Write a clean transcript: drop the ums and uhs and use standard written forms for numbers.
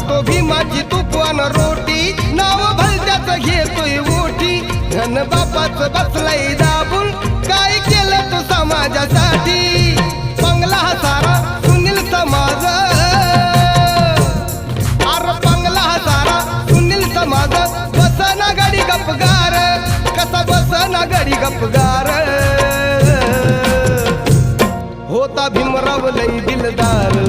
खातो भीमाची तुपवान रोटी नाव भलत्याच घेतोय ओठी धन बापाच बसलाय दाबून काय केलं तू समाजासाठी बंगला हा सारा सुनील समाज अरे बंगला हा सारा सुनील समाज बसना गडी गपगार कसा बसना गडी गपगार होता भीमराव लई दिलदार